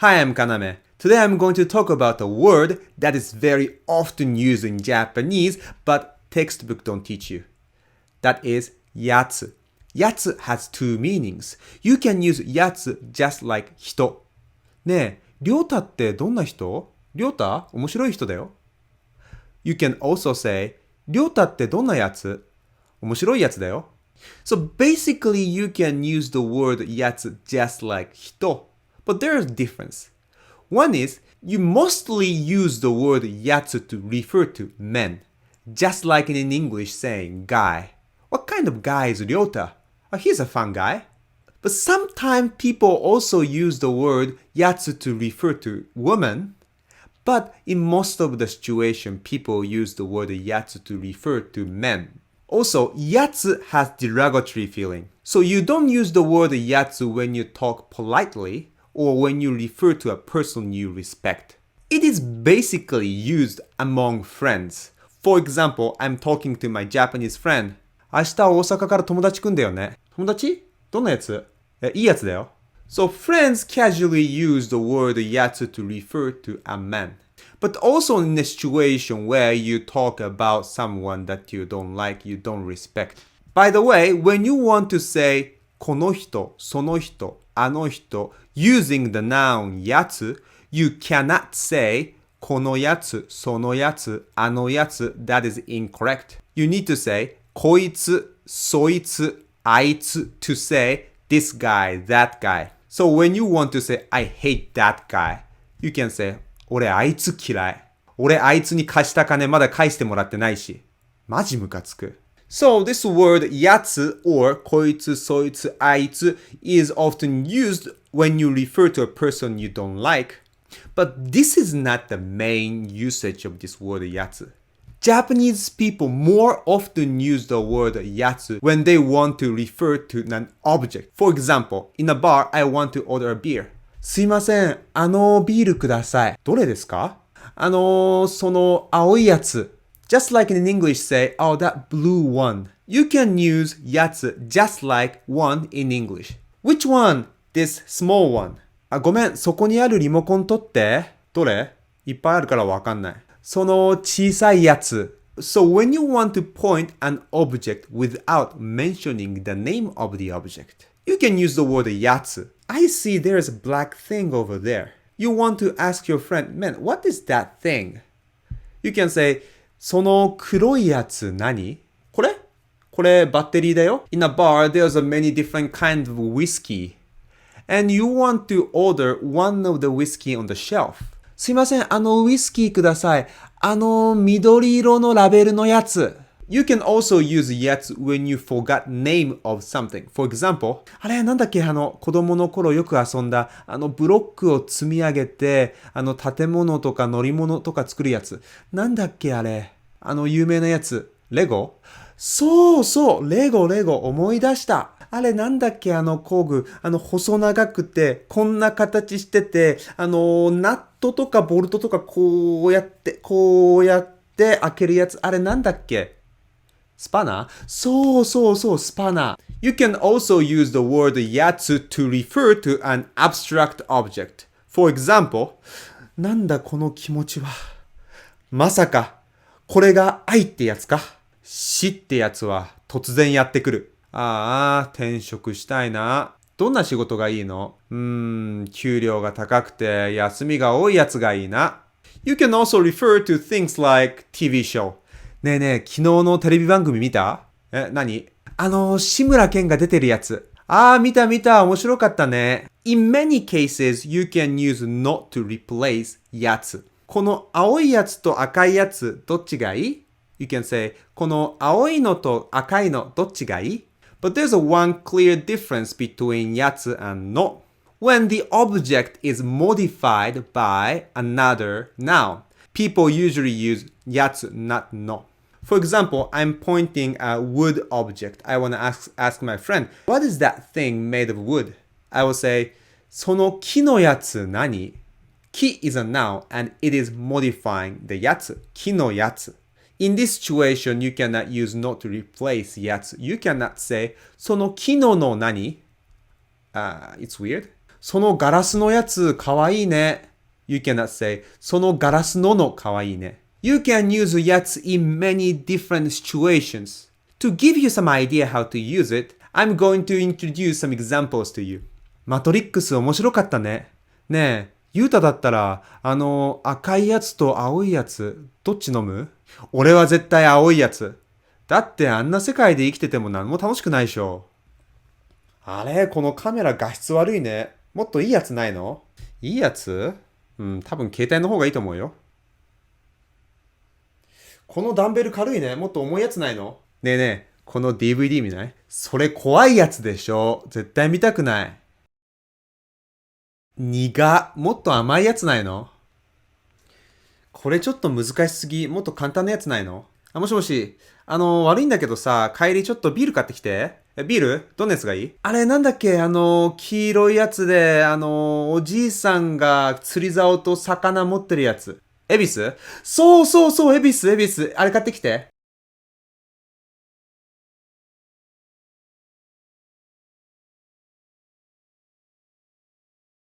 Hi, I'm Kaname. Today I'm going to talk about a word that is very often used in Japanese, but textbook don't teach you. That is yatsu. Yatsu has two meanings. You can use yatsu just like 人。ねえ、りょうたってどんな人？りょうた面白い人だよ。You can also say りょうたってどんなやつ？面白いやつだよ。So basically you can use the word yatsu just like 人. But there's a difference. One is, you mostly use the word yatsu to refer to men, just like in English saying guy. What kind of guy is Ryota? Oh, he's a fun guy. But sometimes people also use the word yatsu to refer to women. But in most of the situation, people use the word yatsu to refer to men. Also, yatsu has derogatory feeling. So you don't use the word yatsu when you talk politely or when you refer to a person you respect. It is basically used among friends. For example, I'm talking to my Japanese friend. 明日大阪から友達来んだよね。友達？どんなやつ？いいやつだよ。So friends casually use the word yatsu to refer to a man. But also in a situation where you talk about someone that you don't like, you don't respect. By the way, when you want to say この人、その人、あの人 using the noun やつ you cannot say このやつ、そのやつ、あのやつ that is incorrect. You need to say こいつ、そいつ、あいつ to say this guy, that guy. So when you want to say I hate that guy, you can say 俺あいつ嫌い。俺あいつに貸した金まだ返してもらってないし。マジムカつく。So this word やつ or こいつ、そいつ、あいつ is often used when you refer to a person you don't like. But this is not the main usage of this word やつ. Japanese people more often use the word やつ when they want to refer to an object. For example, in a bar, I want to order a beer. すいません、ビールください。どれですか？その青いやつ。Just like in English say, oh, that blue one. You can use やつ just like one in English. Which one? This small one. ごめん、そこにあるリモコン取って。どれ？いっぱいあるからわかんない。その小さいやつ。So when you want to point an object without mentioning the name of the object, you can use the word やつ. I see there's a black thing over there. You want to ask your friend, man, what is that thing? You can say, その黒いやつ何？これバッテリーだよ。In a bar, there's a many different kinds of whiskey. And you want to order one of the whiskey on the shelf. すいません、ウイスキーください。緑色のラベルのやつ。You can also use やつ when you forgot name of something. For example, あれなんだっけ子供の頃よく遊んだブロックを積み上げて建物とか乗り物とか作るやつ。なんだっけあれ有名なやつ。レゴ？そう、レゴ思い出した。あれなんだっけ工具。細長くて、こんな形してて、ナットとかボルトとかこうやって開けるやつ。あれなんだっけ？スパナ？そう、スパナ。You can also use the word やつ to refer to an abstract object. For example, なんだこの気持ちは。まさか、これが愛ってやつか？死ってやつは突然やってくる。転職したいな。どんな仕事がいいの？給料が高くて休みが多いやつがいいな。You can also refer to things like TV show. ねえ、昨日のテレビ番組見た？何？志村けんが出てるやつ。見た。面白かったね。In many cases, you can use not to replace やつ。この青いやつと赤いやつ、どっちがいい？ You can say, この青いのと赤いの、どっちがいい？ But there's one clear difference between やつ and no. When the object is modified by another noun, people usually use やつ, not no. For example, I'm pointing a wood object. I want to ask my friend, what is that thing made of wood? I will say, その木のやつ何？木 is a noun and it is modifying the やつ。木のやつ。In this situation, you cannot use not to replace やつ。You cannot say, その木のの何？It's weird. そのガラスのやつかわいいね。You cannot say そのガラスのかわいいね。You can use やつ in many different situations. To give you some idea how to use it, I'm going to introduce some examples to you. マトリックス面白かったね。ねえ、ユータだったら、赤いやつと青いやつ、どっち飲む？俺は絶対青いやつ。だってあんな世界で生きてても何も楽しくないでしょ。あれ、このカメラ画質悪いね。もっといいやつないの？いいやつ？多分携帯の方がいいと思うよ。このダンベル軽いね。もっと重いやつないの？ねえねえ、この DVD 見ない？それ怖いやつでしょ。絶対見たくない。もっと甘いやつないの？これちょっと難しすぎ。もっと簡単なやつないの？もしもし。悪いんだけどさ、帰りちょっとビール買ってきて。ビールどんなやつがいい？あれなんだっけ黄色いやつで、おじいさんが釣り竿と魚持ってるやつ。恵比寿？そうそうそう、恵比寿。あれ買ってきて。